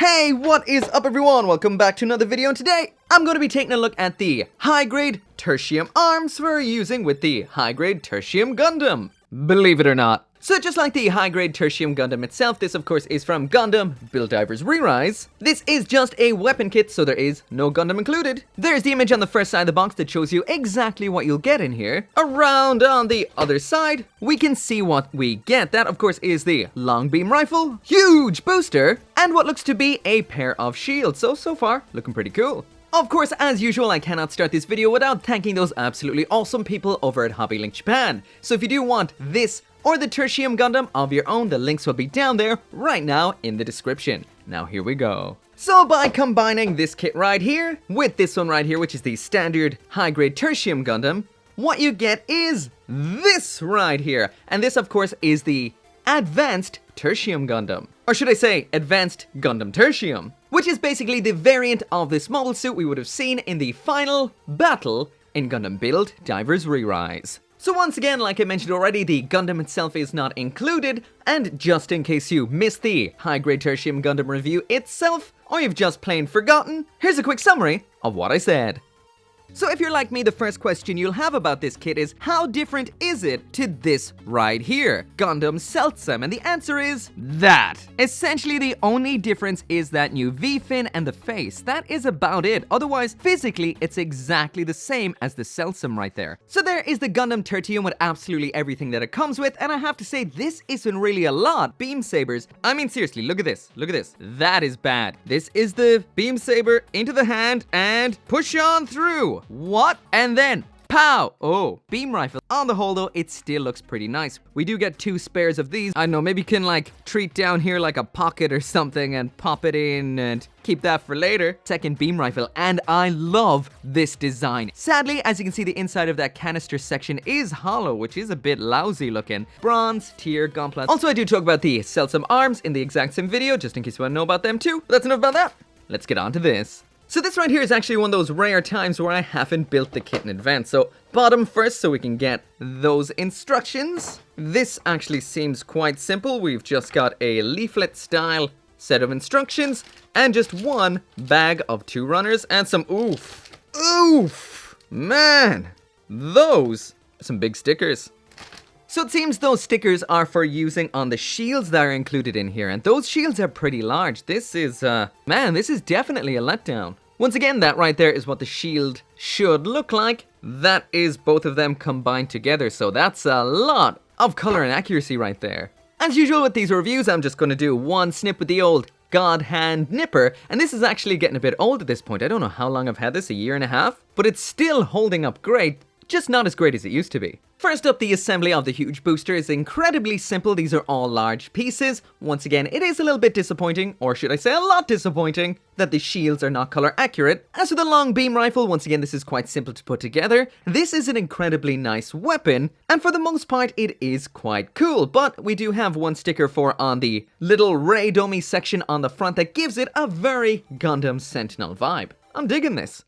Hey, what is up everyone? Welcome back to another video, and today I'm going to be taking a look at the high-grade Tertium arms we're using with the high-grade Tertium Gundam. Believe it or not. So just like the high-grade Tertium Gundam itself, this of course is from Gundam Build Divers Re-Rise. This is just a weapon kit, so there is no Gundam included. There's the image on the first side of the box that shows you exactly what you'll get in here. Around on the other side, we can see what we get. That of course is the long beam rifle, huge booster, and what looks to be a pair of shields. So far, looking pretty cool. Of course, as usual, I cannot start this video without thanking those absolutely awesome people over at HobbyLink Japan. So if you do want this or the Tertium Gundam of your own, the links will be down there right now in the description. Now here we go. So by combining this kit right here with this one right here, which is the standard high-grade Tertium Gundam, what you get is this right here. And this of course is the Advanced Tertium Gundam. Or should I say, Advanced Gundam Tertium, which is basically the variant of this model suit we would have seen in the final battle in Gundam Build Divers Re-Rise. So once again, like I mentioned already, the Gundam itself is not included, and just in case you missed the high-grade Tertium Gundam review itself, or you've just plain forgotten, here's a quick summary of what I said. So if you're like me, the first question you'll have about this kit is, how different is it to this right here, Gundam Celtsum? And the answer is that. Essentially, the only difference is that new V-fin and the face. That is about it. Otherwise, physically, it's exactly the same as the Celtsum right there. So there is the Gundam Tertium with absolutely everything that it comes with, and I have to say, this isn't really a lot. Beam sabers. I mean, seriously, look at this. Look at this. That is bad. This is the beam saber into the hand and push on through. What? And then pow! Oh, beam rifle. On the whole though, it still looks pretty nice. We do get two spares of these. I don't know, maybe you can like treat down here like a pocket or something and pop it in and keep that for later. Second beam rifle, and I love this design. Sadly, as you can see, the inside of that canister section is hollow, which is a bit lousy looking. Bronze, tier, gunpla. Also, I do talk about the Celtsum arms in the exact same video, just in case you want to know about them too. But that's enough about that. Let's get on to this. So this right here is actually one of those rare times where I haven't built the kit in advance. So bottom first, so we can get those instructions. This actually seems quite simple. We've just got a leaflet style set of instructions and just one bag of two runners and some oof, man, those are some big stickers. So it seems those stickers are for using on the shields that are included in here, and those shields are pretty large. This is, man, this is definitely a letdown. Once again, that right there is what the shield should look like. That is both of them combined together, so that's a lot of color and accuracy right there. As usual with these reviews, I'm just going to do one snip with the old God hand nipper, and this is actually getting a bit old at this point. I don't know how long I've had this, a year and a half, but it's still holding up great. Just not as great as it used to be. First up, the assembly of the huge booster is incredibly simple. These are all large pieces. Once again, it is a little bit disappointing, or should I say a lot disappointing, that the shields are not color accurate. As for the long beam rifle, once again, this is quite simple to put together. This is an incredibly nice weapon, and for the most part, it is quite cool. But we do have one sticker for on the little ray dummy section on the front that gives it a very Gundam Sentinel vibe. I'm digging this.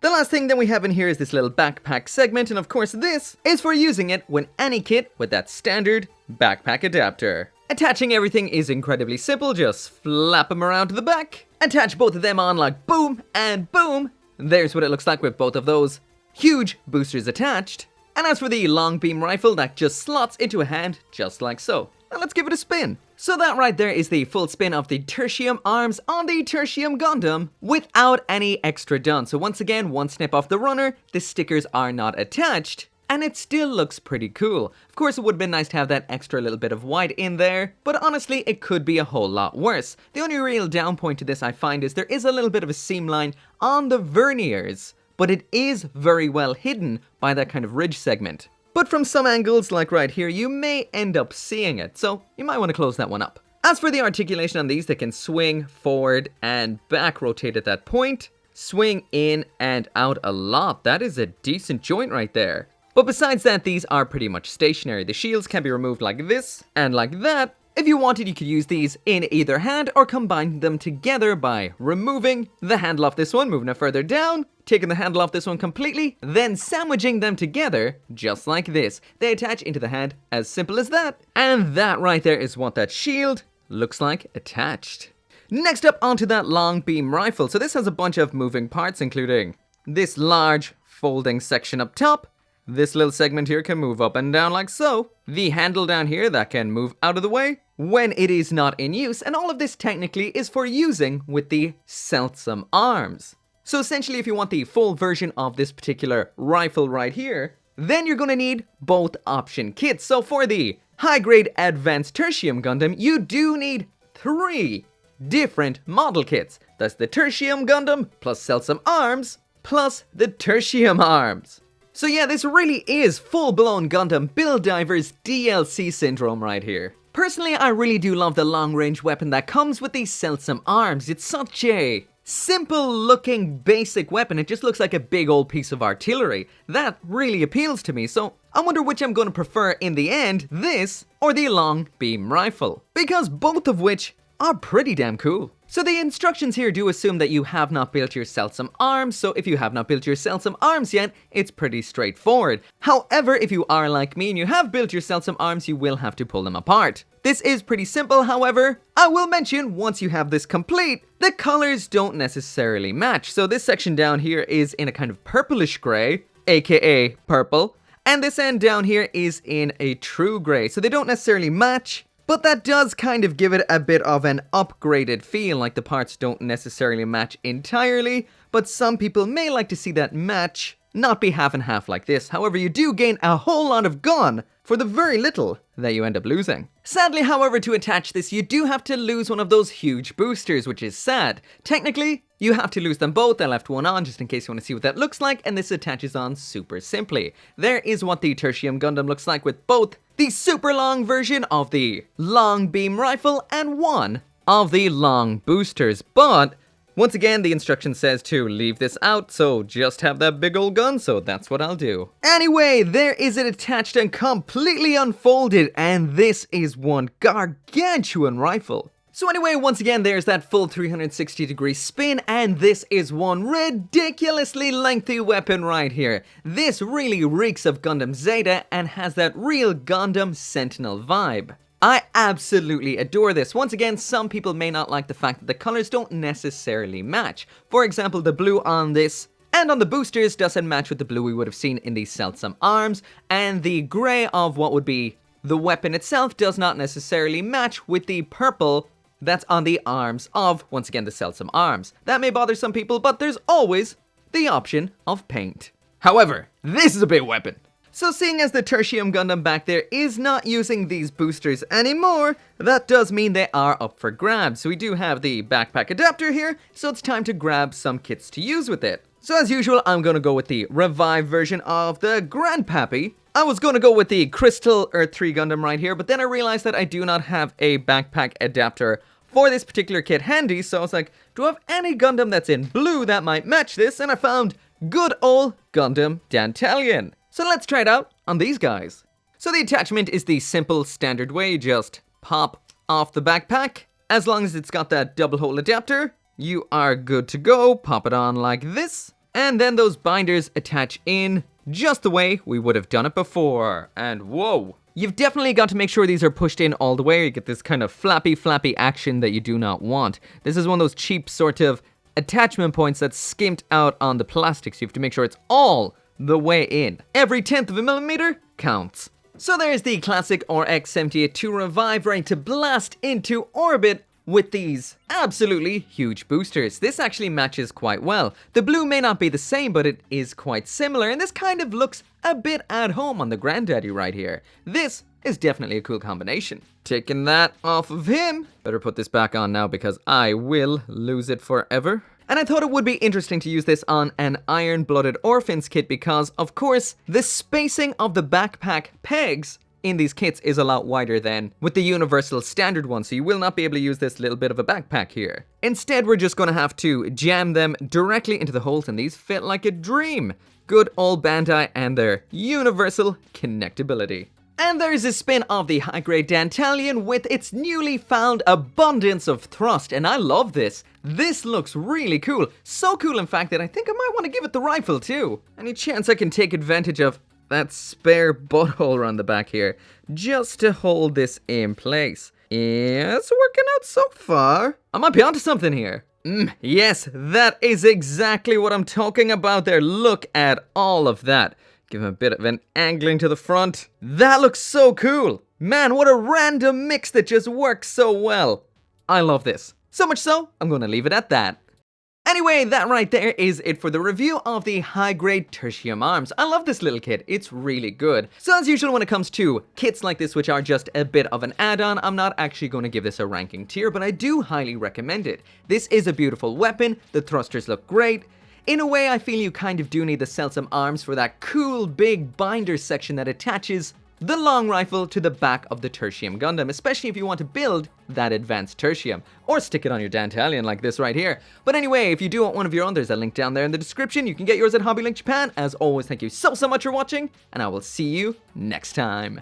The last thing that we have in here is this little backpack segment, and of course this is for using it with any kit with that standard backpack adapter. Attaching everything is incredibly simple, just flap them around to the back, attach both of them on like boom and boom. There's what it looks like with both of those huge boosters attached. And as for the long beam rifle, that just slots into a hand just like so. Now let's give it a spin. So that right there is the full spin of the Tertium arms on the Tertium Gundam without any extra done. So once again, one snip off the runner, the stickers are not attached, and it still looks pretty cool. Of course, it would have been nice to have that extra little bit of white in there, but honestly, it could be a whole lot worse. The only real down point to this I find is there is a little bit of a seam line on the verniers, but it is very well hidden by that kind of ridge segment. But from some angles, like right here, you may end up seeing it, so you might want to close that one up. As for the articulation on these, they can swing forward and back, rotate at that point, swing in and out a lot. That is a decent joint right there. But besides that, these are pretty much stationary. The shields can be removed like this and like that. If you wanted, you could use these in either hand or combine them together by removing the handle off this one, moving it further down, taking the handle off this one completely, then sandwiching them together just like this. They attach into the hand, as simple as that. And that right there is what that shield looks like attached. Next up, onto that long beam rifle. So this has a bunch of moving parts, including this large folding section up top. This little segment here can move up and down like so. The handle down here that can move out of the way when it is not in use. And all of this technically is for using with the Celtium arms. So essentially, if you want the full version of this particular rifle right here, then you're going to need both option kits. So for the high-grade Advanced Tertium Gundam, you do need 3 different model kits. That's the Tertium Gundam, plus Celtium arms, plus the Tertium arms. So yeah, this really is full-blown Gundam Build Divers DLC syndrome right here. Personally, I really do love the long-range weapon that comes with these Celtium arms. It's such a simple-looking basic weapon. It just looks like a big old piece of artillery. That really appeals to me, so I wonder which I'm going to prefer in the end, this or the long beam rifle. Because both of which are pretty damn cool. So the instructions here do assume that you have not built your Celtium arms, so if you have not built your Celtium arms yet, it's pretty straightforward. However, if you are like me and you have built your Celtium arms, you will have to pull them apart. This is pretty simple, however. I will mention, once you have this complete, the colors don't necessarily match. So this section down here is in a kind of purplish gray, aka purple, and this end down here is in a true gray, so they don't necessarily match. But that does kind of give it a bit of an upgraded feel, like the parts don't necessarily match entirely, but some people may like to see that match not be half and half like this. However, you do gain a whole lot of gun for the very little that you end up losing. Sadly, however, to attach this, you do have to lose one of those huge boosters, which is sad. Technically, you have to lose them both. I left one on just in case you want to see what that looks like, and this attaches on super simply. There is what the Tertium Gundam looks like with both the super long version of the long beam rifle and one of the long boosters, but once again, the instruction says to leave this out, so just have that big old gun, so that's what I'll do. Anyway, there is it attached and completely unfolded, and this is one gargantuan rifle. So anyway, once again, there's that full 360-degree spin, and this is one ridiculously lengthy weapon right here. This really reeks of Gundam Zeta and has that real Gundam Sentinel vibe. I absolutely adore this. Once again, some people may not like the fact that the colors don't necessarily match. For example, the blue on this and on the boosters doesn't match with the blue we would have seen in the Celtium arms, and the gray of what would be the weapon itself does not necessarily match with the purple that's on the arms of, once again, the Celtium arms. That may bother some people, but there's always the option of paint. However, this is a big weapon. So seeing as the Tertium Gundam back there is not using these boosters anymore, that does mean they are up for grabs. So we do have the backpack adapter here, so it's time to grab some kits to use with it. So as usual, I'm going to go with the revived version of the Grandpappy. I was going to go with the Crystal Earth 3 Gundam right here, but then I realized that I do not have a backpack adapter for this particular kit handy, so I was like, do I have any Gundam that's in blue that might match this? And I found good old Gundam Dantalion. So let's try it out on these guys. So the attachment is the simple standard way, you just pop off the backpack. As long as it's got that double hole adapter, you are good to go. Pop it on like this. And then those binders attach in just the way we would have done it before. And whoa, you've definitely got to make sure these are pushed in all the way. You get this kind of flappy action that you do not want. This is one of those cheap sort of attachment points that's skimped out on the plastic, so you have to make sure it's all the way in. Every 1/10 of a millimeter counts. So there's the classic RX-78-2 Revive ready to blast into orbit with these absolutely huge boosters. This actually matches quite well. The blue may not be the same, but it is quite similar, and this kind of looks a bit at home on the Granddaddy right here. This is definitely a cool combination. Taking that off of him. Better put this back on now because I will lose it forever. And I thought it would be interesting to use this on an Iron-Blooded Orphans kit because, of course, the spacing of the backpack pegs in these kits is a lot wider than with the universal standard one, so you will not be able to use this little bit of a backpack here. Instead, we're just going to have to jam them directly into the holes, and these fit like a dream. Good old Bandai and their universal connectability. And there's a spin of the high-grade Dantalion with its newly found abundance of thrust, and I love this. This looks really cool. So cool, in fact, that I think I might want to give it the rifle, too. Any chance I can take advantage of that spare butthole around the back here, just to hold this in place. Yeah, it's working out so far. I might be onto something here. Yes, that is exactly what I'm talking about there. Look at all of that. Give him a bit of an angling to the front. That looks so cool. Man, what a random mix that just works so well. I love this. So much so, I'm going to leave it at that. Anyway, that right there is it for the review of the high-grade Tertium arms. I love this little kit, it's really good. So as usual when it comes to kits like this which are just a bit of an add-on, I'm not actually going to give this a ranking tier, but I do highly recommend it. This is a beautiful weapon, the thrusters look great. In a way, I feel you kind of do need to sell some arms for that cool big binder section that attaches the long rifle to the back of the Tertium Gundam, especially if you want to build that advanced Tertium, or stick it on your Dantalion like this right here. But anyway, if you do want one of your own, there's a link down there in the description. You can get yours at Hobby Link Japan. As always, thank you so much for watching, and I will see you next time.